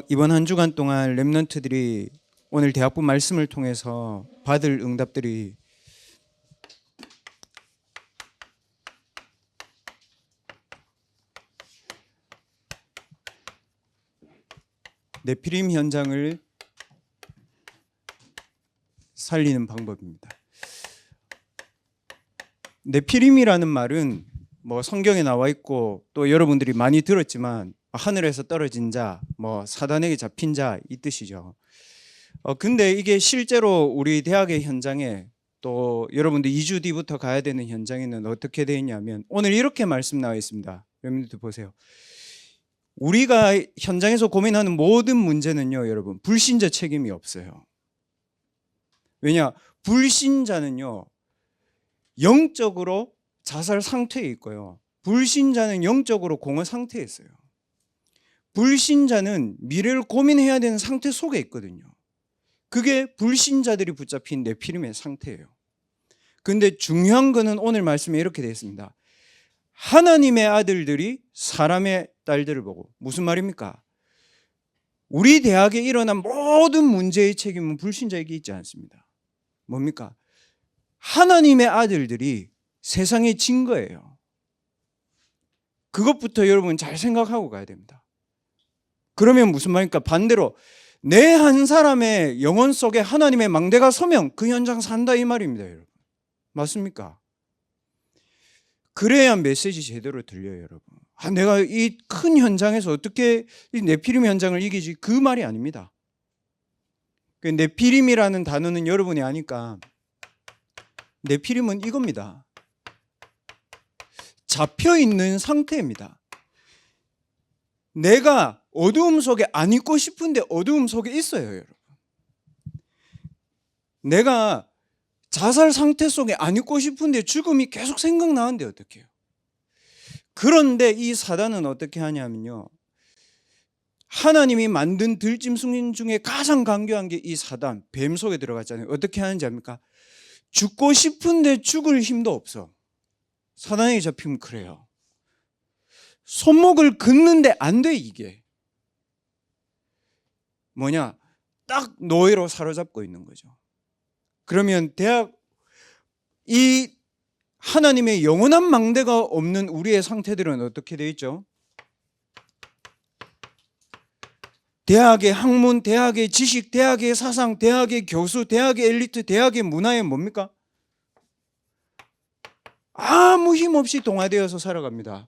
이번 한 주간 동안 렘넌트들이 오늘 대학부 말씀을 통해서 받을 응답들이 네피림 현장을 살리는 방법입니다. 네피림이라는 말은 뭐 성경에 나와 있고 또 여러분들이 많이 들었지만 하늘에서 떨어진 자, 뭐 사단에게 잡힌 자 이 뜻이죠. 근데 이게 실제로 우리 대학의 현장에 또 여러분들 2주 뒤부터 가야 되는 현장에는 어떻게 되어 있냐면 오늘 이렇게 말씀 나와 있습니다. 여러분들 보세요. 우리가 현장에서 고민하는 모든 문제는요, 여러분, 불신자 책임이 없어요. 왜냐? 불신자는요, 영적으로 자살 상태에 있고요. 불신자는 영적으로 공허 상태에 있어요. 불신자는 미래를 고민해야 되는 상태 속에 있거든요. 그게 불신자들이 붙잡힌 네피림의 상태예요. 근데 중요한 거는 오늘 말씀에 이렇게 되어 있습니다. 하나님의 아들들이 사람의 딸들을 보고, 무슨 말입니까? 우리 대학에 일어난 모든 문제의 책임은 불신자에게 있지 않습니다. 뭡니까? 하나님의 아들들이 세상의 증거예요. 그것부터 여러분 잘 생각하고 가야 됩니다. 그러면 무슨 말입니까? 반대로 내 한 사람의 영혼 속에 하나님의 망대가 서면 그 현장 산다 이 말입니다, 여러분. 맞습니까? 그래야 메시지 제대로 들려요, 여러분. 내가 이 큰 현장에서 어떻게 이 네피림 현장을 이기지? 그 말이 아닙니다. 그 네피림이라는 단어는 여러분이 아니까 네피림은 이겁니다. 잡혀 있는 상태입니다. 내가 어두움 속에 안 있고 싶은데 어두움 속에 있어요, 여러분. 내가 자살 상태 속에 안 있고 싶은데 죽음이 계속 생각나는데 어떡해요? 그런데 이 사단은 어떻게 하냐면요, 하나님이 만든 들짐승 중에 가장 강교한 게 이 사단, 뱀 속에 들어갔잖아요. 어떻게 하는지 압니까? 죽고 싶은데 죽을 힘도 없어. 사단에게 잡히면 그래요. 손목을 긋는데 안 돼, 이게. 뭐냐? 딱 노예로 사로잡고 있는 거죠. 그러면 이 하나님의 영원한 망대가 없는 우리의 상태들은 어떻게 되어 있죠? 대학의 학문, 대학의 지식, 대학의 사상, 대학의 교수, 대학의 엘리트, 대학의 문화에 뭡니까? 아무 힘 없이 동화되어서 살아갑니다.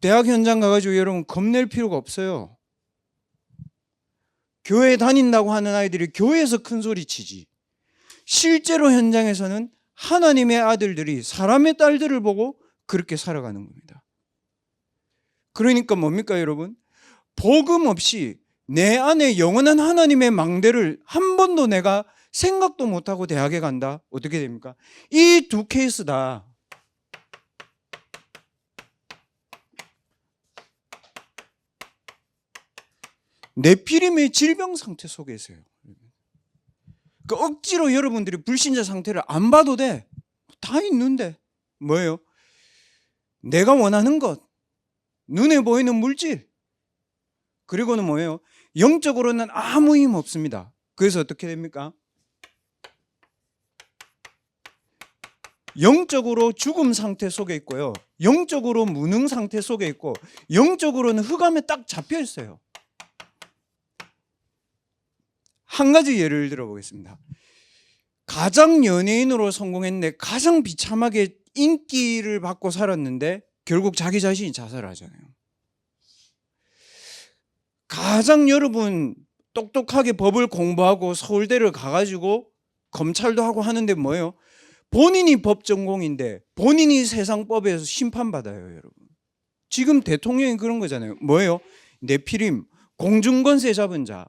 대학 현장 가가지고 여러분 겁낼 필요가 없어요. 교회 다닌다고 하는 아이들이 교회에서 큰 소리 치지. 실제로 현장에서는 하나님의 아들들이 사람의 딸들을 보고 그렇게 살아가는 겁니다. 그러니까 뭡니까, 여러분? 복음 없이 내 안에 영원한 하나님의 망대를 한 번도 내가 생각도 못하고 대학에 간다? 어떻게 됩니까? 이 두 케이스다. 네피림의 질병 상태 속에 있어요. 그 억지로 여러분들이 불신자 상태를 안 봐도 돼. 다 있는데. 뭐예요? 내가 원하는 것, 눈에 보이는 물질, 그리고는 뭐예요? 영적으로는 아무 힘 없습니다. 그래서 어떻게 됩니까? 영적으로 죽음 상태 속에 있고요, 영적으로 무능 상태 속에 있고, 영적으로는 흑암에 딱 잡혀 있어요. 한 가지 예를 들어보겠습니다. 가장 연예인으로 성공했는데 가장 비참하게 인기를 받고 살았는데 결국 자기 자신이 자살하잖아요. 가장 여러분 똑똑하게 법을 공부하고 서울대를 가가지고 검찰도 하고 하는데 뭐예요? 본인이 법 전공인데 본인이 세상법에서 심판받아요, 여러분. 지금 대통령이 그런 거잖아요. 뭐예요? 네피림, 공중권세 잡은 자.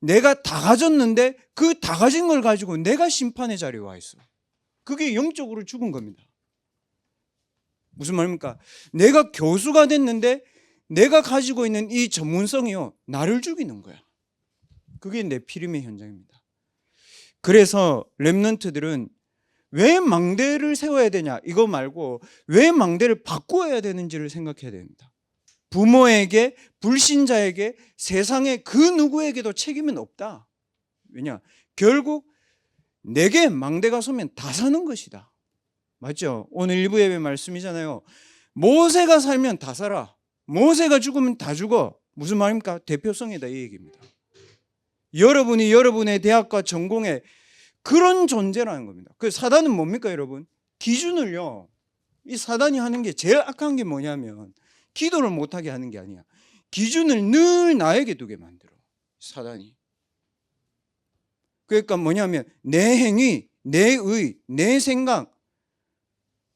내가 다 가졌는데 그 다 가진 걸 가지고 내가 심판의 자리에 와 있어. 그게 영적으로 죽은 겁니다. 무슨 말입니까? 내가 교수가 됐는데 내가 가지고 있는 이 전문성이요, 나를 죽이는 거야. 그게 네피림의 현장입니다. 그래서 렘넌트들은 왜 망대를 세워야 되냐, 이거 말고 왜 망대를 바꾸어야 되는지를 생각해야 됩니다. 부모에게, 불신자에게, 세상의 그 누구에게도 책임은 없다. 왜냐? 결국 내게 망대가 서면 다 사는 것이다. 맞죠? 오늘 일부 예배 말씀이잖아요. 모세가 살면 다 살아. 모세가 죽으면 다 죽어. 무슨 말입니까? 대표성이다 이 얘기입니다. 여러분이 여러분의 대학과 전공에 그런 존재라는 겁니다. 그 사단은 뭡니까 여러분? 기준을요. 이 사단이 하는 게 제일 악한 게 뭐냐면 기도를 못하게 하는 게 아니야. 기준을 늘 나에게 두게 만들어. 사단이. 그러니까 뭐냐면 내 행위, 내 의, 내 생각,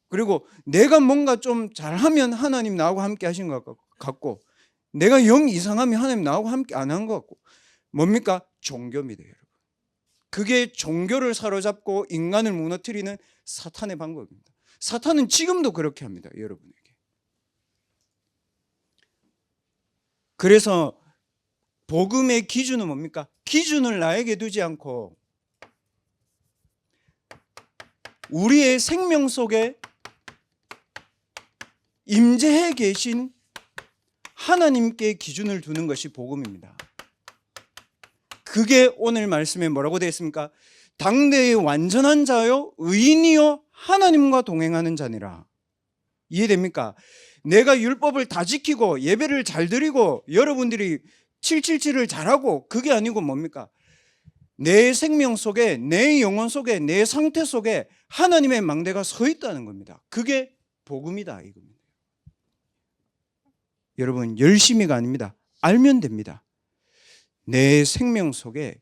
그리고 내가 뭔가 좀 잘하면 하나님 나하고 함께 하신 것 같고, 내가 영 이상하면 하나님 나하고 함께 안 한 것 같고, 뭡니까? 종교입니다 여러분. 그게 종교를 사로잡고 인간을 무너뜨리는 사탄의 방법입니다. 사탄은 지금도 그렇게 합니다 여러분에게. 그래서 복음의 기준은 뭡니까? 기준을 나에게 두지 않고 우리의 생명 속에 임재해 계신 하나님께 기준을 두는 것이 복음입니다. 그게 오늘 말씀에 뭐라고 되어 있습니까? 당대의 완전한 자요 의인이요 하나님과 동행하는 자니라. 이해됩니까? 내가 율법을 다 지키고 예배를 잘 드리고 여러분들이 777을 잘하고 그게 아니고 뭡니까? 내 생명 속에, 내 영혼 속에, 내 상태 속에 하나님의 망대가 서 있다는 겁니다. 그게 복음이다 이겁니다. 여러분 열심히가 아닙니다. 알면 됩니다. 내 생명 속에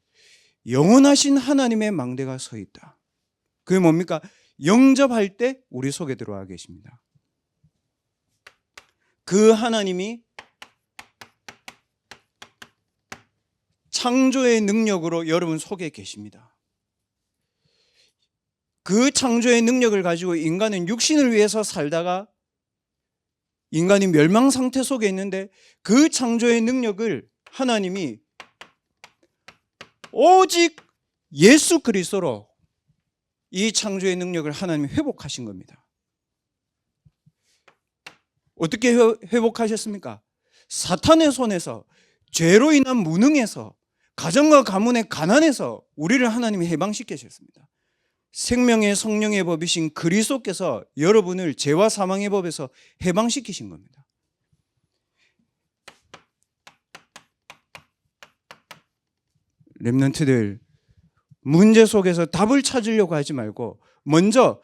영원하신 하나님의 망대가 서 있다. 그게 뭡니까? 영접할 때 우리 속에 들어와 계십니다. 그 하나님이 창조의 능력으로 여러분 속에 계십니다. 그 창조의 능력을 가지고 인간은 육신을 위해서 살다가 인간이 멸망 상태 속에 있는데 그 창조의 능력을 하나님이 오직 예수 그리스도로 이 창조의 능력을 하나님이 회복하신 겁니다. 어떻게 회복하셨습니까? 사탄의 손에서, 죄로 인한 무능에서, 가정과 가문의 가난에서 우리를 하나님이 해방시키셨습니다. 생명의 성령의 법이신 그리스도께서 여러분을 죄와 사망의 법에서 해방시키신 겁니다. 렘넌트들, 문제 속에서 답을 찾으려고 하지 말고 먼저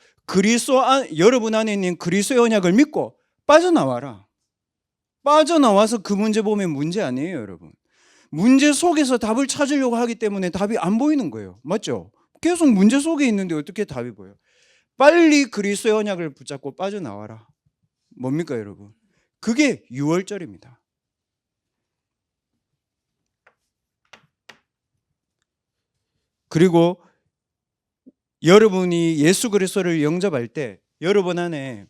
여러분 안에 있는 그리스도의 언약을 믿고 빠져나와라. 빠져나와서 그 문제 보면 문제 아니에요 여러분. 문제 속에서 답을 찾으려고 하기 때문에 답이 안 보이는 거예요. 맞죠? 계속 문제 속에 있는데 어떻게 답이 보여요? 빨리 그리스도의 언약을 붙잡고 빠져나와라. 뭡니까 여러분? 그게 6월절입니다. 그리고 여러분이 예수 그리스도를 영접할 때 여러분 안에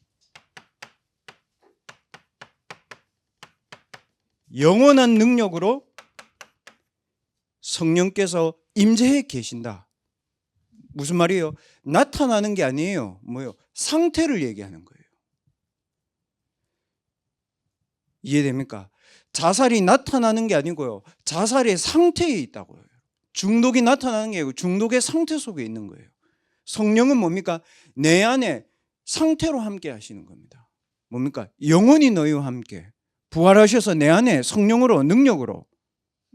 영원한 능력으로 성령께서 임재해 계신다. 무슨 말이에요? 나타나는 게 아니에요. 뭐요? 상태를 얘기하는 거예요. 이해됩니까? 자살이 나타나는 게 아니고요. 자살의 상태에 있다고요. 중독이 나타나는 게 아니고 중독의 상태 속에 있는 거예요. 성령은 뭡니까? 내 안에 상태로 함께 하시는 겁니다. 뭡니까? 영원히 너희와 함께 부활하셔서 내 안에 성령으로 능력으로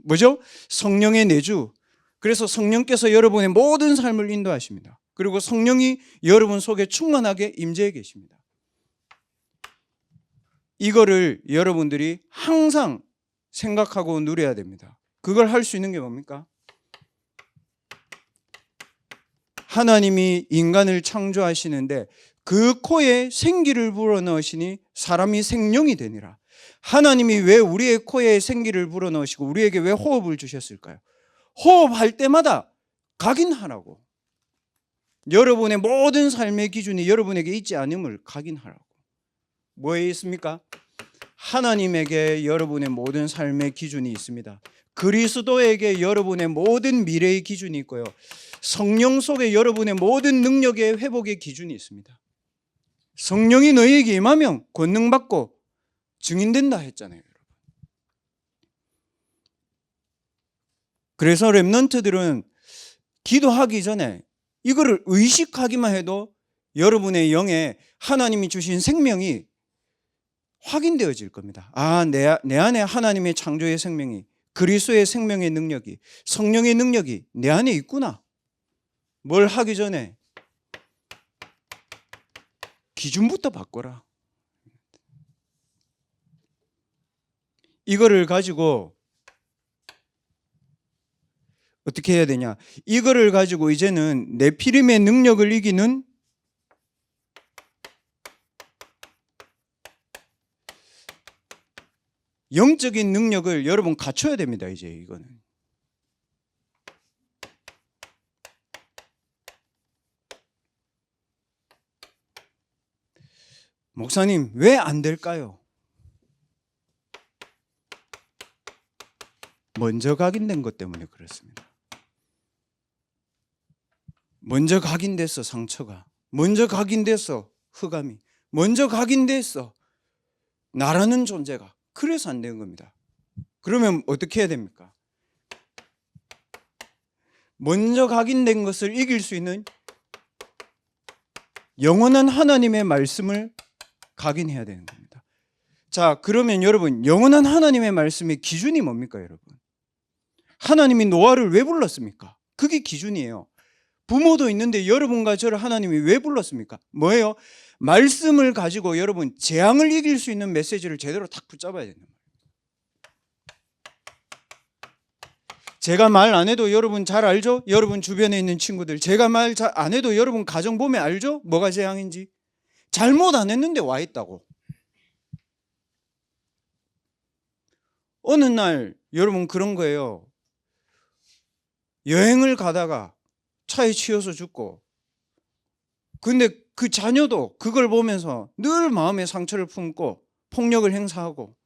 뭐죠? 성령의 내주. 그래서 성령께서 여러분의 모든 삶을 인도하십니다. 그리고 성령이 여러분 속에 충만하게 임재해 계십니다. 이거를 여러분들이 항상 생각하고 누려야 됩니다. 그걸 할 수 있는 게 뭡니까? 하나님이 인간을 창조하시는데 그 코에 생기를 불어넣으시니 사람이 생명이 되니라. 하나님이 왜 우리의 코에 생기를 불어넣으시고 우리에게 왜 호흡을 주셨을까요? 호흡할 때마다 각인하라고. 여러분의 모든 삶의 기준이 여러분에게 있지 않음을 각인하라고. 뭐에 있습니까? 하나님에게 여러분의 모든 삶의 기준이 있습니다. 그리스도에게 여러분의 모든 미래의 기준이 있고요. 성령 속에 여러분의 모든 능력의 회복의 기준이 있습니다. 성령이 너희에게 임하면 권능받고 증인된다 했잖아요. 여러분. 그래서 렘넌트들은 기도하기 전에 이거를 의식하기만 해도 여러분의 영에 하나님이 주신 생명이 확인되어질 겁니다. 아, 내 안에 하나님의 창조의 생명이, 그리스도의 생명의 능력이, 성령의 능력이 내 안에 있구나. 뭘 하기 전에 기준부터 바꿔라. 이거를 가지고 어떻게 해야 되냐? 이거를 가지고 이제는 네피림의 능력을 이기는 영적인 능력을 여러분 갖춰야 됩니다. 이제 이거는. 목사님, 왜 안 될까요? 먼저 각인된 것 때문에 그렇습니다. 먼저 각인됐어, 상처가. 먼저 각인됐어, 흑암이. 먼저 각인됐어, 나라는 존재가. 그래서 안 되는 겁니다. 그러면 어떻게 해야 됩니까? 먼저 각인된 것을 이길 수 있는 영원한 하나님의 말씀을 각인해야 되는 겁니다. 자, 그러면 여러분, 영원한 하나님의 말씀의 기준이 뭡니까, 여러분? 하나님이 노아를 왜 불렀습니까? 그게 기준이에요. 부모도 있는데 여러분과 저를 하나님이 왜 불렀습니까? 뭐예요? 말씀을 가지고 여러분 재앙을 이길 수 있는 메시지를 제대로 딱 붙잡아야 되는 거예요. 제가 말 안 해도 여러분 잘 알죠? 여러분 주변에 있는 친구들, 제가 말 잘 안 해도 여러분 가정 보면 알죠? 뭐가 재앙인지. 잘못 안 했는데 와 있다고. 어느 날 여러분 그런 거예요. 여행을 가다가 차에 치여서 죽고, 근데 그 자녀도 그걸 보면서 늘 마음의 상처를 품고 폭력을 행사하고.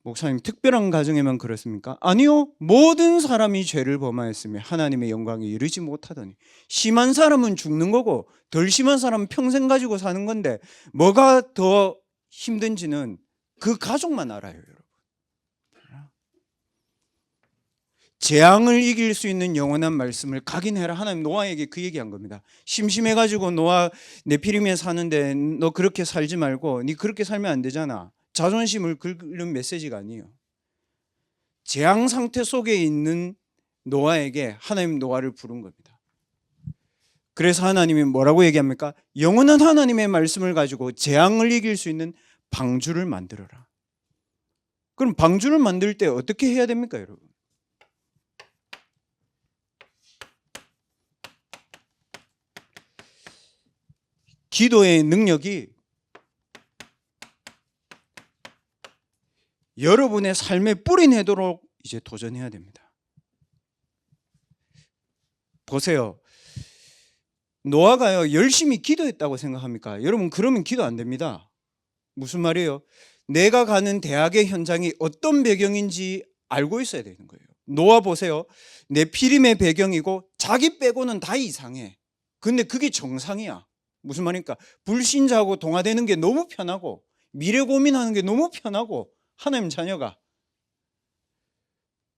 목사님, 특별한 가정에만 그렇습니까? 아니요. 모든 사람이 죄를 범하였으며 하나님의 영광에 이르지 못하더니. 심한 사람은 죽는 거고 덜 심한 사람은 평생 가지고 사는 건데, 뭐가 더 힘든지는 그 가족만 알아요, 여러분. 재앙을 이길 수 있는 영원한 말씀을 각인해라. 하나님 노아에게 그 얘기한 겁니다. 심심해가지고 노아 네피림에 사는데 너 그렇게 살지 말고 네 그렇게 살면 안 되잖아. 자존심을 긁는 메시지가 아니에요. 재앙 상태 속에 있는 노아에게 하나님 노아를 부른 겁니다. 그래서 하나님이 뭐라고 얘기합니까? 영원한 하나님의 말씀을 가지고 재앙을 이길 수 있는 방주를 만들어라. 그럼 방주를 만들 때 어떻게 해야 됩니까, 여러분? 기도의 능력이 여러분의 삶에 뿌리 내도록 이제 도전해야 됩니다. 보세요. 노아가요, 열심히 기도했다고 생각합니까? 여러분, 그러면 기도 안 됩니다. 무슨 말이에요? 내가 가는 대학의 현장이 어떤 배경인지 알고 있어야 되는 거예요. 노아 보세요. 네피림의 배경이고 자기 빼고는 다 이상해. 근데 그게 정상이야. 무슨 말입니까? 불신자하고 동화되는 게 너무 편하고 미래 고민하는 게 너무 편하고, 하나님 자녀가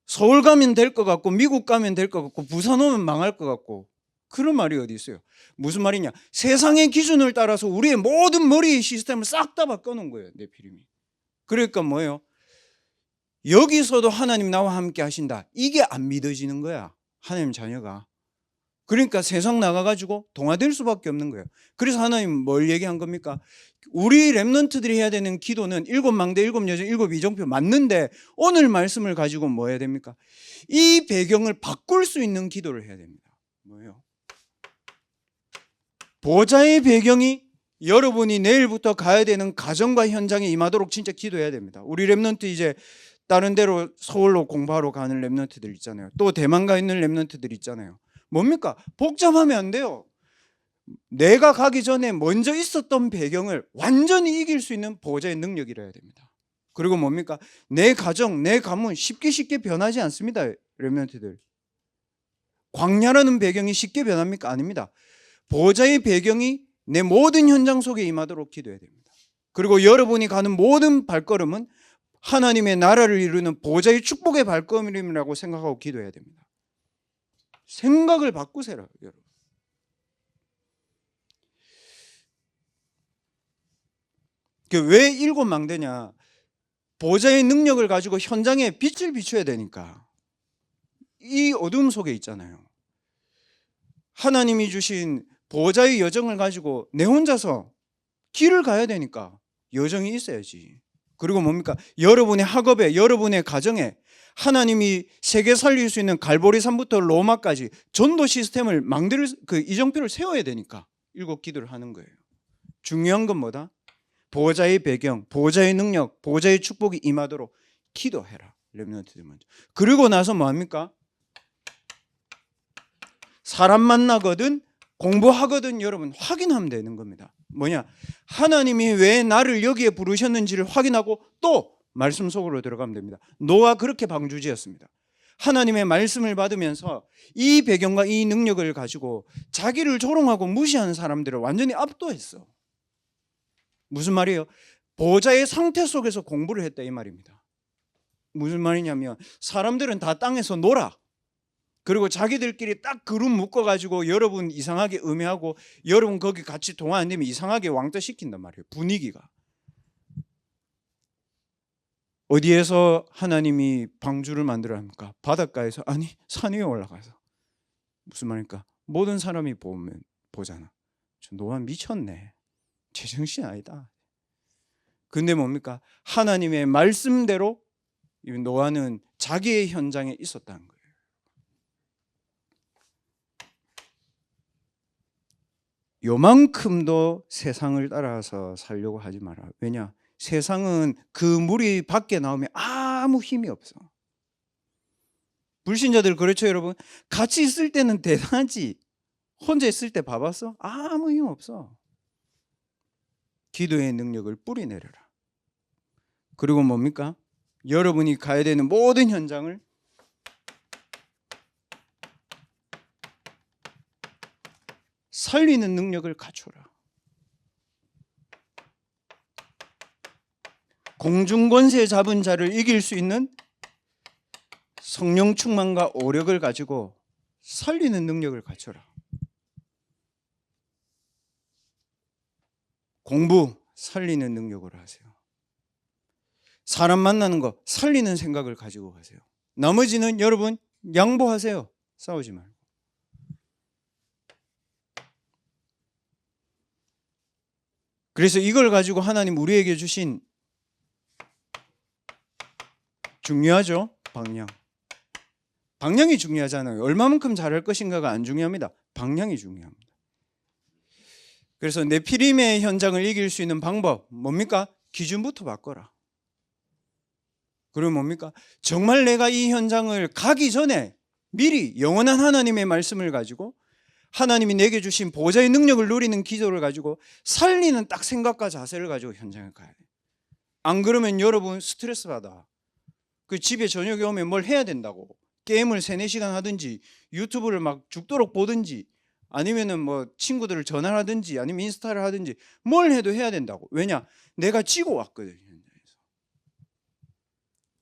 서울 가면 될 것 같고 미국 가면 될 것 같고 부산 오면 망할 것 같고, 그런 말이 어디 있어요? 무슨 말이냐? 세상의 기준을 따라서 우리의 모든 머리의 시스템을 싹 다 바꿔놓은 거예요, 네피림이. 그러니까 뭐예요? 여기서도 하나님 나와 함께 하신다, 이게 안 믿어지는 거야, 하나님 자녀가. 그러니까 세상 나가가지고 동화될 수밖에 없는 거예요. 그래서 하나님 뭘 얘기한 겁니까? 우리 렘넌트들이 해야 되는 기도는 7망대 7여정 7이정표 맞는데, 오늘 말씀을 가지고 뭐 해야 됩니까? 이 배경을 바꿀 수 있는 기도를 해야 됩니다. 뭐예요? 보좌의 배경이 여러분이 내일부터 가야 되는 가정과 현장에 임하도록 진짜 기도해야 됩니다. 우리 렘넌트 이제 다른 데로 서울로 공부하러 가는 렘넌트들 있잖아요. 또 대만 가 있는 렘넌트들 있잖아요. 뭡니까? 복잡하면 안 돼요. 내가 가기 전에 먼저 있었던 배경을 완전히 이길 수 있는 보호자의 능력이라 해야 됩니다. 그리고 뭡니까? 내 가정, 내 가문 쉽게 변하지 않습니다, 렘넌트들. 광야라는 배경이 쉽게 변합니까? 아닙니다. 보호자의 배경이 내 모든 현장 속에 임하도록 기도해야 됩니다. 그리고 여러분이 가는 모든 발걸음은 하나님의 나라를 이루는 보좌의 축복의 발걸음이라고 생각하고 기도해야 됩니다. 생각을 바꾸세요, 여러분. 왜 7망대냐? 보좌의 능력을 가지고 현장에 빛을 비춰야 되니까. 이 어둠 속에 있잖아요. 하나님이 주신 보좌의 여정을 가지고 내 혼자서 길을 가야 되니까 여정이 있어야지. 그리고 뭡니까? 여러분의 학업에, 여러분의 가정에 하나님이 세계 살릴 수 있는 갈보리산부터 로마까지 전도 시스템을 망대를 이정표를 세워야 되니까 7 기도를 하는 거예요. 중요한 건 뭐다? 보호자의 배경, 보호자의 능력, 보호자의 축복이 임하도록 기도해라. 렘넌트들 먼저. 그리고 나서 뭐합니까? 사람 만나거든 공부하거든 여러분 확인하면 되는 겁니다. 뭐냐? 하나님이 왜 나를 여기에 부르셨는지를 확인하고 또 말씀 속으로 들어가면 됩니다. 노아 그렇게 방주지었습니다. 하나님의 말씀을 받으면서 이 배경과 이 능력을 가지고 자기를 조롱하고 무시하는 사람들을 완전히 압도했어. 무슨 말이에요? 보호자의 상태 속에서 공부를 했다 이 말입니다. 무슨 말이냐면 사람들은 다 땅에서 놀아. 그리고 자기들끼리 딱 그룹 묶어가지고 여러분 이상하게 음해하고 여러분 거기 같이 동화 안 되면 이상하게 왕따시킨단 말이에요. 분위기가. 어디에서 하나님이 방주를 만들어 합니까? 바닷가에서? 아니 산 위에 올라가서. 무슨 말입니까? 모든 사람이 보면 보잖아. 저 노아 미쳤네. 제정신 아니다. 근데 뭡니까? 하나님의 말씀대로 노아는 자기의 현장에 있었다는 거예요. 요만큼도 세상을 따라서 살려고 하지 마라. 왜냐? 세상은 그 물이 밖에 나오면 아무 힘이 없어. 불신자들 그렇죠 여러분? 같이 있을 때는 대단하지. 혼자 있을 때 봐봤어? 아무 힘 없어. 기도의 능력을 뿌리내려라. 그리고 뭡니까? 여러분이 가야 되는 모든 현장을 살리는 능력을 갖춰라. 공중권세 잡은 자를 이길 수 있는 성령 충만과 오력을 가지고 살리는 능력을 갖춰라. 공부 살리는 능력으로 하세요. 사람 만나는 거 살리는 생각을 가지고 가세요. 나머지는 여러분 양보하세요. 싸우지 말고. 그래서 이걸 가지고 하나님 우리에게 주신 중요하죠? 방향. 방향이 중요하잖아요. 얼마만큼 잘할 것인가가 안 중요합니다. 방향이 중요합니다. 그래서 네피림의 현장을 이길 수 있는 방법 뭡니까? 기준부터 바꿔라. 그리고 뭡니까? 정말 내가 이 현장을 가기 전에 미리 영원한 하나님의 말씀을 가지고 하나님이 내게 주신 보호자의 능력을 누리는 기도를 가지고 살리는 딱 생각과 자세를 가지고 현장에 가야 돼. 안 그러면 여러분 스트레스 받아. 그 집에 저녁에 오면 뭘 해야 된다고. 게임을 3-4시간 하든지 유튜브를 막 죽도록 보든지 아니면은 뭐 친구들을 전화를 하든지 아니면 인스타를 하든지 뭘 해도 해야 된다고. 왜냐? 내가 지고 왔거든. 현장에서.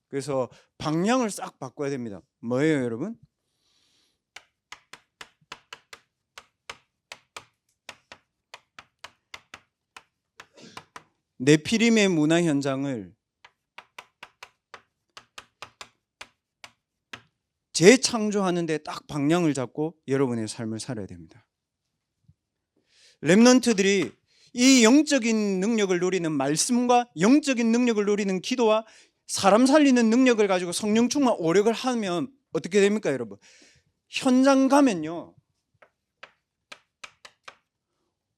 그래서 방향을 싹 바꿔야 됩니다. 뭐예요, 여러분? 네피림의 문화 현장을 재창조하는 데 딱 방향을 잡고 여러분의 삶을 살아야 됩니다. 렘넌트들이 이 영적인 능력을 누리는 말씀과 영적인 능력을 누리는 기도와 사람 살리는 능력을 가지고 성령 충만 오력을 하면 어떻게 됩니까, 여러분? 현장 가면요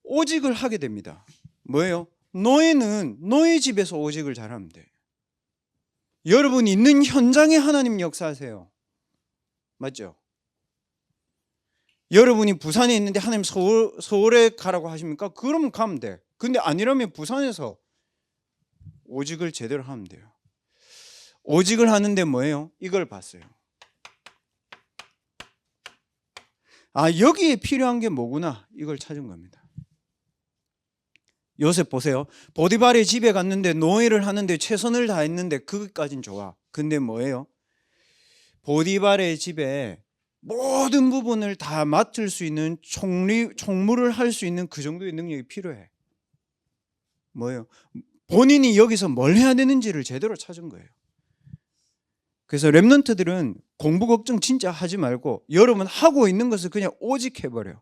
오직을 하게 됩니다. 뭐예요? 노예는 노예 집에서 오직을 잘하면 돼. 여러분 있는 현장에 하나님 역사하세요. 맞죠? 여러분이 부산에 있는데 하나님 서울에 가라고 하십니까? 그러면 가면 돼. 근데 아니라면 부산에서 오직을 제대로 하면 돼요. 오직을 하는데 뭐예요? 이걸 봤어요. 아, 여기에 필요한 게 뭐구나. 이걸 찾은 겁니다. 요셉 보세요. 보디발의 집에 갔는데 노예를 하는데 최선을 다했는데 그것까진 좋아. 근데 뭐예요? 보디발의 집에 모든 부분을 다 맡을 수 있는 총무를 할 수 있는 그 정도의 능력이 필요해. 뭐예요? 본인이 여기서 뭘 해야 되는지를 제대로 찾은 거예요. 그래서 렘넌트들은 공부 걱정 진짜 하지 말고 여러분 하고 있는 것을 그냥 오직 해버려.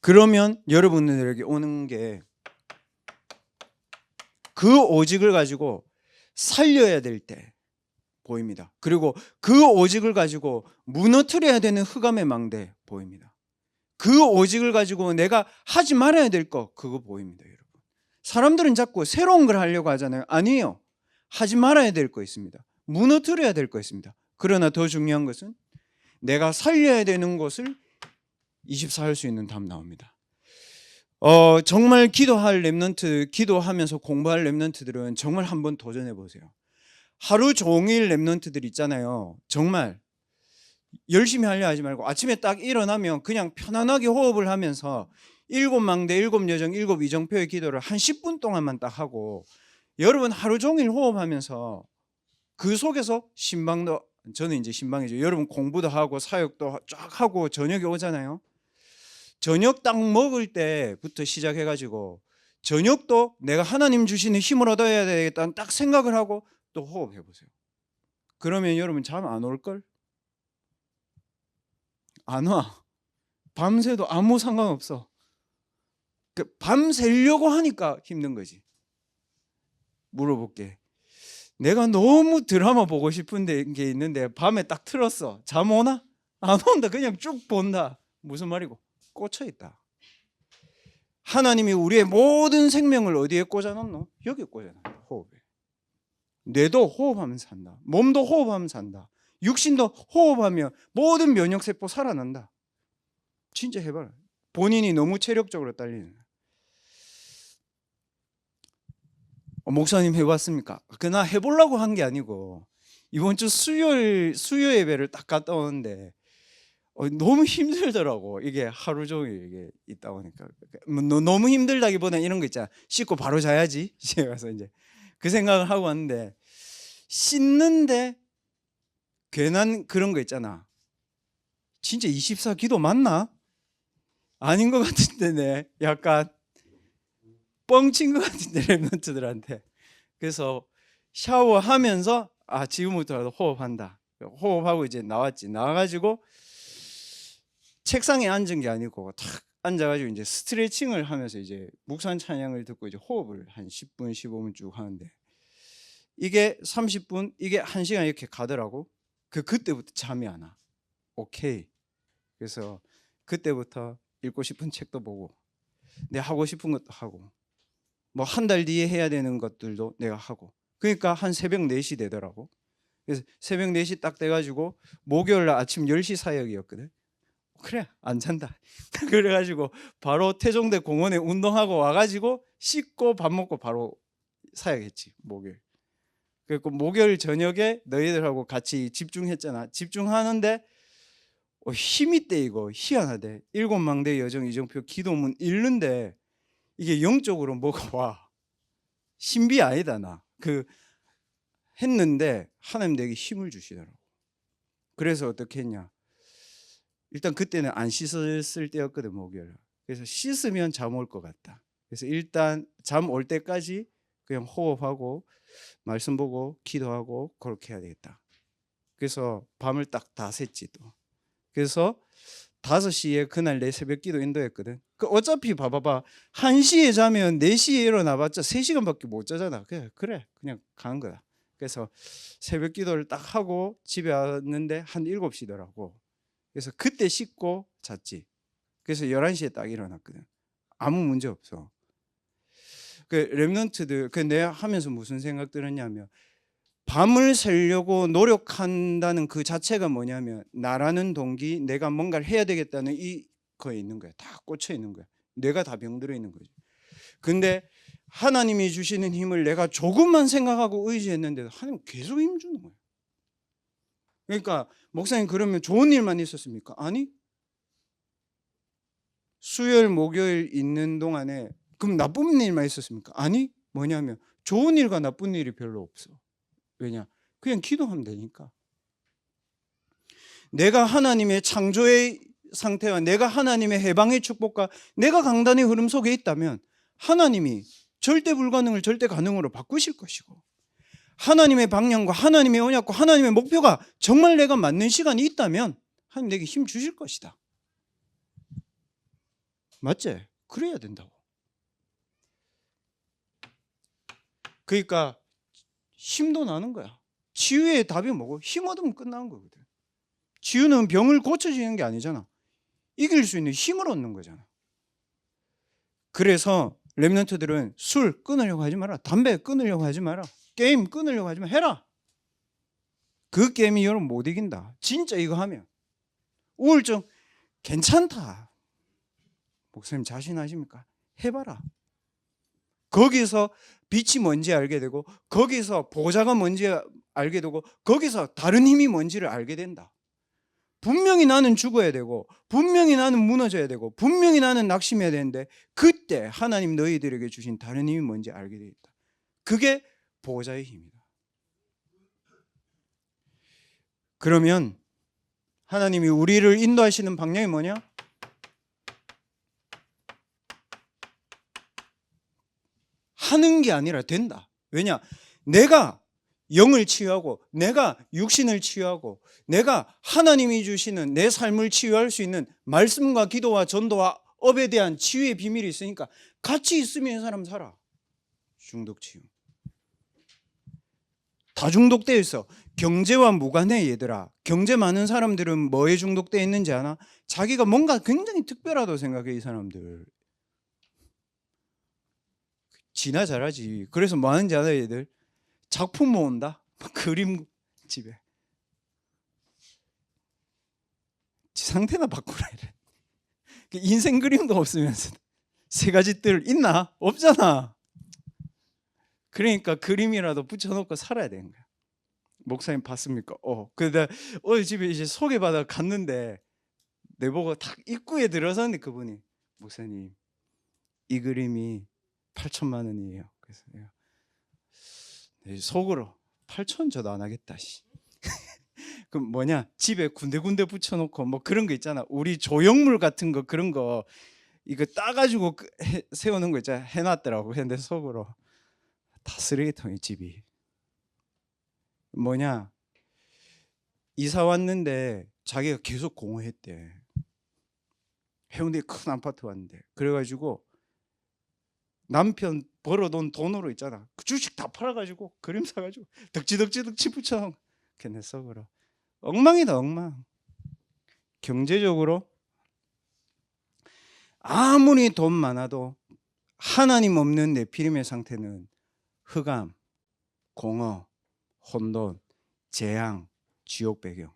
그러면 여러분들에게 오는 게 그 오직을 가지고 살려야 될 때 보입니다. 그리고 그 오직을 가지고 무너뜨려야 되는 흑암의 망대 보입니다. 그 오직을 가지고 내가 하지 말아야 될 거 그거 보입니다, 여러분. 사람들은 자꾸 새로운 걸 하려고 하잖아요. 아니에요. 하지 말아야 될 거 있습니다. 무너뜨려야 될 거 있습니다. 그러나 더 중요한 것은 내가 살려야 되는 것을 24할 수 있는 답 나옵니다. 정말 기도할 렘넌트, 기도하면서 공부할 렘넌트들은 정말 한번 도전해 보세요. 하루 종일 렘넌트들 있잖아요. 정말 열심히 하려 하지 말고 아침에 딱 일어나면 그냥 편안하게 호흡을 하면서 7망대, 7여정, 7이정표의 기도를 한 10분 동안만 딱 하고 여러분 하루 종일 호흡하면서 그 속에서 신방도, 저는 이제 신방이죠. 여러분 공부도 하고 사역도 쫙 하고 저녁에 오잖아요. 저녁 딱 먹을 때부터 시작해가지고 저녁도 내가 하나님 주시는 힘을 얻어야 되겠다는 딱 생각을 하고 또 호흡해 보세요. 그러면 여러분 잠 안 올걸? 안 와. 밤새도 아무 상관없어. 밤새려고 하니까 힘든 거지. 물어볼게. 내가 너무 드라마 보고 싶은 게 있는데 밤에 딱 틀었어. 잠 오나? 안 온다. 그냥 쭉 본다. 무슨 말이고? 꽂혀 있다. 하나님이 우리의 모든 생명을 어디에 꽂아놓노? 여기 꽂아놔. 호흡에. 뇌도 호흡하면서 산다. 몸도 호흡하면서 산다. 육신도 호흡하면 모든 면역세포 살아난다. 진짜 해봐라. 본인이 너무 체력적으로 딸리는. 목사님 해봤습니까? 그나 해보려고 한 게 아니고 이번 주 수요 예배를 딱 갔다 오는데 너무 힘들더라고. 이게 하루 종일 이게 있다 보니까 너무 힘들다기보다는 이런 거 있잖아. 씻고 바로 자야지. 집에 가서 이제 그 생각을 하고 왔는데 씻는데 괜한 그런 거 있잖아. 진짜 24 기도 맞나? 아닌 것 같은데 네. 약간 뻥친 것 같은데 랩런트들한테. 그래서 샤워하면서 지금부터라도 호흡한다. 호흡하고 이제 나왔지. 나와가지고 책상에 앉은 게 아니고 탁 앉아가지고 이제 스트레칭을 하면서 이제 묵산 찬양을 듣고 이제 호흡을 한 10분, 15분 쭉 하는데 이게 30분, 이게 1시간 이렇게 가더라고. 그때부터 잠이 안 와. 오케이. 그래서 그때부터 읽고 싶은 책도 보고 내가 하고 싶은 것도 하고 뭐 한 달 뒤에 해야 되는 것들도 내가 하고 그러니까 한 새벽 4시 되더라고. 그래서 새벽 4시 딱 돼가지고 목요일 날 아침 10시 사역이었거든. 그래 안 잔다. 그래가지고 바로 태종대 공원에 운동하고 와가지고 씻고 밥 먹고 바로 사역했지 목요일. 그리고 목요일 저녁에 너희들하고 같이 집중했잖아. 집중하는데 힘이 떼. 이거 희한하대. 7망대 여정 이정표 기도문 읽는데 이게 영적으로 뭐가 와. 신비 아니다 나. 했는데 하나님 내게 힘을 주시더라고. 그래서 어떻게 했냐. 일단 그때는 안 씻었을 때였거든 목요일. 그래서 씻으면 잠 올 것 같다. 그래서 일단 잠 올 때까지 그냥 호흡하고 말씀 보고 기도하고 그렇게 해야 되겠다. 그래서 밤을 딱 다 샜지 또. 그래서 5시에 그날 내 새벽 기도 인도했거든. 어차피 봐봐봐 1시에 자면 4시에 일어나봤자 3시간밖에 못 자잖아. 그래 그냥 가는 거야. 그래서 새벽 기도를 딱 하고 집에 왔는데 한 7시더라고. 그래서 그때 씻고 잤지. 그래서 11시에 딱 일어났거든. 아무 문제 없어. 렘넌트들 내가 하면서 무슨 생각 들었냐면 밤을 새려고 노력한다는 그 자체가 뭐냐면 나라는 동기, 내가 뭔가를 해야 되겠다는 거에 있는 거야. 다 꽂혀 있는 거야. 뇌가 다 병들어 있는 거지. 근데 하나님이 주시는 힘을 내가 조금만 생각하고 의지했는데도 하나님 계속 힘 주는 거야. 그러니까 목사님 그러면 좋은 일만 있었습니까? 아니 수요일 목요일 있는 동안에 그럼 나쁜 일만 있었습니까? 아니, 뭐냐면 좋은 일과 나쁜 일이 별로 없어. 왜냐? 그냥 기도하면 되니까. 내가 하나님의 창조의 상태와 내가 하나님의 해방의 축복과 내가 강단의 흐름 속에 있다면 하나님이 절대 불가능을 절대 가능으로 바꾸실 것이고, 하나님의 방향과 하나님의 언약과 하나님의 목표가 정말 내가 맞는 시간이 있다면 하나님 내게 힘 주실 것이다. 맞지? 그래야 된다고. 그러니까 힘도 나는 거야. 치유의 답이 뭐고? 힘 얻으면 끝나는 거거든. 치유는 병을 고쳐지는 게 아니잖아. 이길 수 있는 힘을 얻는 거잖아. 그래서 렘넌트들은 술 끊으려고 하지 마라. 담배 끊으려고 하지 마라. 게임 끊으려고 하지 마. 해라. 그 게임이 여러분 못 이긴다. 진짜 이거 하면. 우울증 괜찮다. 목사님 자신하십니까? 해봐라. 거기서 빛이 뭔지 알게 되고, 거기서 보좌가 뭔지 알게 되고, 거기서 다른 힘이 뭔지를 알게 된다. 분명히 나는 죽어야 되고, 분명히 나는 무너져야 되고, 분명히 나는 낙심해야 되는데, 그때 하나님 너희들에게 주신 다른 힘이 뭔지 알게 되겠다. 그게 보호자의 힘이다. 그러면 하나님이 우리를 인도하시는 방향이 뭐냐? 하는 게 아니라 된다. 왜냐? 내가 영을 치유하고, 내가 육신을 치유하고, 내가 하나님이 주시는 내 삶을 치유할 수 있는 말씀과 기도와 전도와 업에 대한 치유의 비밀이 있으니까 같이 있으면 이 사람 살아. 중독 치유. 다 중독되어 있어. 경제와 무관해 얘들아. 경제 많은 사람들은 뭐에 중독되어 있는지 아나? 자기가 뭔가 굉장히 특별하다고 생각해. 이 사람들 지나 잘하지. 그래서 뭐 하는지 알아? 얘들 작품 모은다. 그림 집에 상태나 바꾸라 이래. 인생 그림도 없으면서 세 가지 뜰 있나? 없잖아. 그러니까 그림이라도 붙여놓고 살아야 되는 거야. 목사님 봤습니까? 근데 어제 집에 이제 소개받아 갔는데 내보고 딱 입구에 들어섰는데 그분이 목사님 이 그림이 8천만 원이에요. 그래서 내가 속으로 8천 저도 안 하겠다. 그럼 뭐냐? 집에 군데군데 붙여놓고 뭐 그런 거 있잖아. 우리 조형물 같은 거 그런 거 이거 따가지고 세우는 거 있잖아. 해놨더라고. 근데 속으로 다 쓰레기통이 집이. 뭐냐? 이사 왔는데 자기가 계속 공허했대. 해운대에 큰 아파트 왔는데 그래가지고 남편 벌어놓은 돈으로 있잖아. 그 주식 다 팔아가지고 그림 사가지고 덕지 붙여놓은 걔네 속으로 엉망이다 엉망. 경제적으로 아무리 돈 많아도 하나님 없는 네피림의 상태는 흑암, 공허, 혼돈, 재앙, 지옥 배경.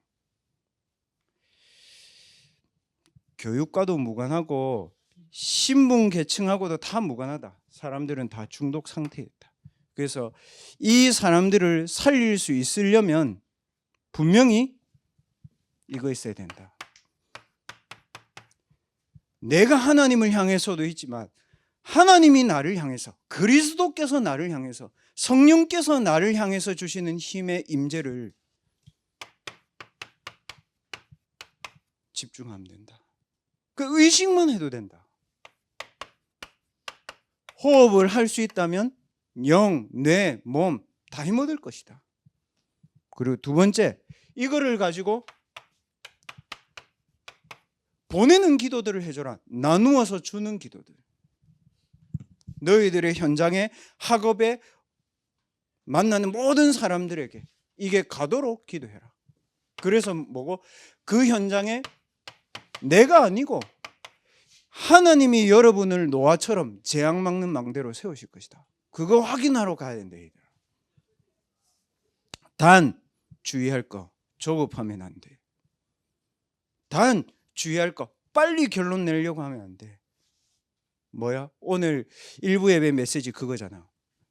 교육과도 무관하고 신분 계층하고도 다 무관하다. 사람들은 다 중독 상태에 있다. 그래서 이 사람들을 살릴 수 있으려면 분명히 이거 있어야 된다. 내가 하나님을 향해서도 있지만 하나님이 나를 향해서, 그리스도께서 나를 향해서, 성령께서 나를 향해서 주시는 힘의 임재를 집중하면 된다. 그 의식만 해도 된다. 호흡을 할 수 있다면 영, 뇌, 몸 다 힘 얻을 것이다. 그리고 두 번째, 이거를 가지고 보내는 기도들을 해줘라. 나누어서 주는 기도들. 너희들의 현장에, 학업에 만나는 모든 사람들에게 이게 가도록 기도해라. 그래서 뭐고? 그 현장에 내가 아니고 하나님이 여러분을 노아처럼 재앙 막는 망대로 세우실 것이다. 그거 확인하러 가야 된다. 단 주의할 거, 조급하면 안 돼. 단 주의할 거, 빨리 결론 내려고 하면 안 돼. 뭐야? 오늘 일부 예배 메시지 그거잖아.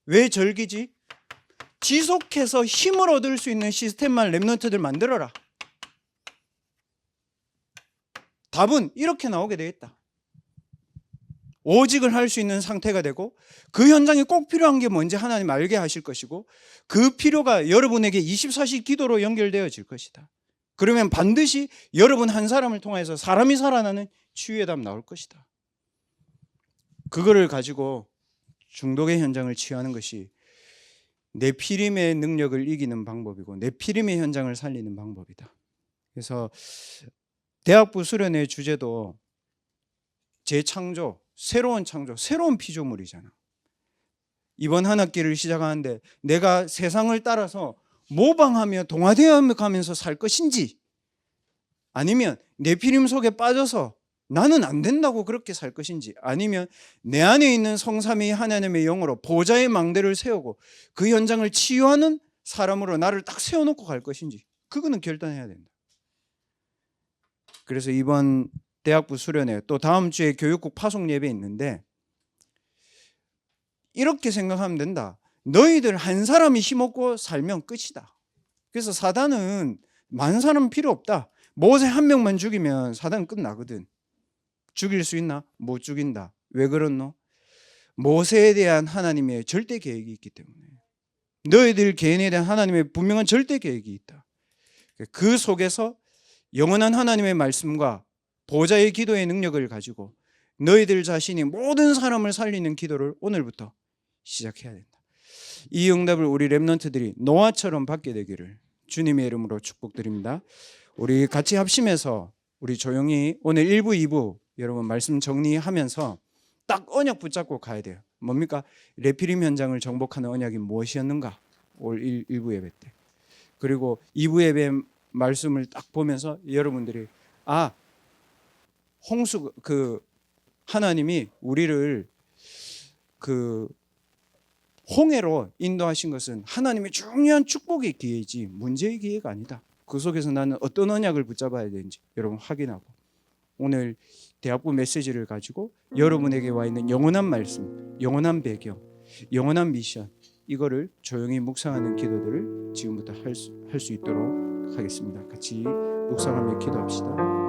왜 절기지? 지속해서 힘을 얻을 수 있는 시스템만 렘넌트들 만들어라. 답은 이렇게 나오게 되겠다. 오직을 할 수 있는 상태가 되고, 그 현장에 꼭 필요한 게 뭔지 하나님 알게 하실 것이고, 그 필요가 여러분에게 24시 기도로 연결되어질 것이다. 그러면 반드시 여러분 한 사람을 통해서 사람이 살아나는 치유의 답 나올 것이다. 그거를 가지고 중독의 현장을 치유하는 것이 네피림의 능력을 이기는 방법이고 네피림의 현장을 살리는 방법이다. 그래서 대학부 수련회 주제도 재창조, 새로운 창조, 새로운 피조물이잖아. 이번 한 학기를 시작하는데 내가 세상을 따라서 모방하며 동화되어 가면서 살 것인지, 아니면 네피림 속에 빠져서 나는 안 된다고 그렇게 살 것인지, 아니면 내 안에 있는 성삼위 하나님의 영으로 보좌의 망대를 세우고 그 현장을 치유하는 사람으로 나를 딱 세워놓고 갈 것인지, 그거는 결단해야 된다. 그래서 이번 대학부 수련회, 또 다음 주에 교육국 파송 예배 있는데 이렇게 생각하면 된다. 너희들 한 사람이 힘없고 살면 끝이다. 그래서 사단은 많은 사람 필요 없다. 모세 한 명만 죽이면 사단은 끝나거든. 죽일 수 있나? 못 죽인다. 왜 그렇노? 모세에 대한 하나님의 절대 계획이 있기 때문에. 너희들 개인에 대한 하나님의 분명한 절대 계획이 있다. 그 속에서 영원한 하나님의 말씀과 보좌의 기도의 능력을 가지고 너희들 자신이 모든 사람을 살리는 기도를 오늘부터 시작해야 된다. 이 응답을 우리 렘넌트들이 노아처럼 받게 되기를 주님의 이름으로 축복드립니다. 우리 같이 합심해서 우리 조용히 오늘 1부, 2부 여러분 말씀 정리하면서 딱 언약 붙잡고 가야 돼요. 뭡니까? 레피림 현장을 정복하는 언약이 무엇이었는가? 올 1부 예배 때. 그리고 2부 예배 말씀을 딱 보면서 여러분들이 홍수 하나님이 우리를 홍해로 인도하신 것은 하나님의 중요한 축복의 기회이지 문제의 기회가 아니다. 그 속에서 나는 어떤 언약을 붙잡아야 되는지 여러분 확인하고, 오늘 대학부 메시지를 가지고 여러분에게 와 있는 영원한 말씀, 영원한 배경, 영원한 미션, 이거를 조용히 묵상하는 기도들을 지금부터 할 수 있도록 하겠습니다. 같이 묵상하며 기도합시다.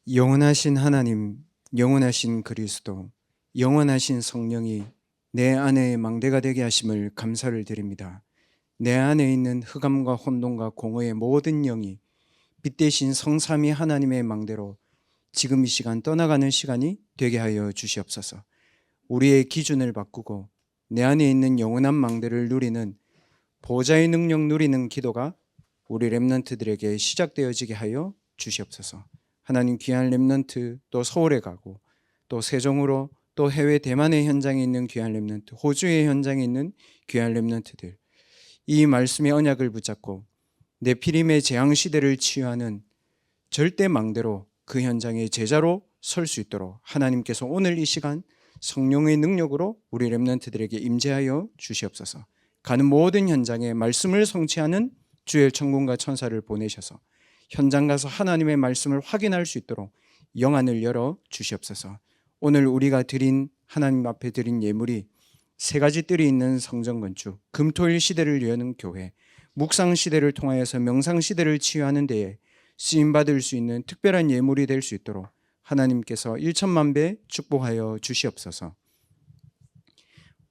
영원하신 하나님, 영원하신 그리스도, 영원하신 성령이 내 안에 망대가 되게 하심을 감사를 드립니다. 내 안에 있는 흑암과 혼돈과 공허의 모든 영이 빛 대신 성삼위 하나님의 망대로 지금 이 시간 떠나가는 시간이 되게 하여 주시옵소서. 우리의 기준을 바꾸고 내 안에 있는 영원한 망대를 누리는 보좌의 능력 누리는 기도가 우리 렘넌트들에게 시작되어지게 하여 주시옵소서. 하나님, 귀한 렘넌트 또 서울에 가고 또 세종으로 또 해외 대만의 현장에 있는 귀한 렘넌트, 호주의 현장에 있는 귀한 렘넌트들, 이 말씀의 언약을 붙잡고 네피림의 재앙 시대를 치유하는 절대 망대로 그 현장의 제자로 설 수 있도록 하나님께서 오늘 이 시간 성령의 능력으로 우리 렘넌트들에게 임재하여 주시옵소서. 가는 모든 현장에 말씀을 성취하는 주의 천군과 천사를 보내셔서 현장 가서 하나님의 말씀을 확인할 수 있도록 영안을 열어 주시옵소서. 오늘 우리가 드린, 하나님 앞에 드린 예물이 세 가지 뜰이 있는 성전 건축, 금토일 시대를 여는 교회, 묵상 시대를 통하여서 명상 시대를 치유하는 데에 쓰임 받을 수 있는 특별한 예물이 될 수 있도록 하나님께서 1천만 배 축복하여 주시옵소서.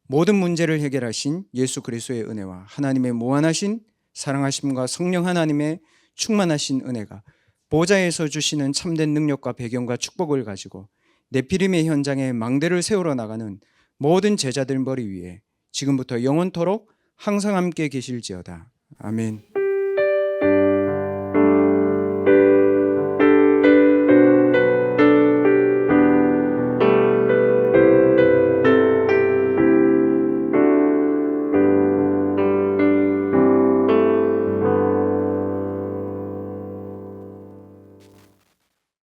모든 문제를 해결하신 예수 그리스도의 은혜와 하나님의 무한하신 사랑하심과 성령 하나님의 충만하신 은혜가 보좌에서 주시는 참된 능력과 배경과 축복을 가지고 네피림의 현장에 망대를 세우러 나가는 모든 제자들 머리 위에 지금부터 영원토록 항상 함께 계실지어다. 아멘.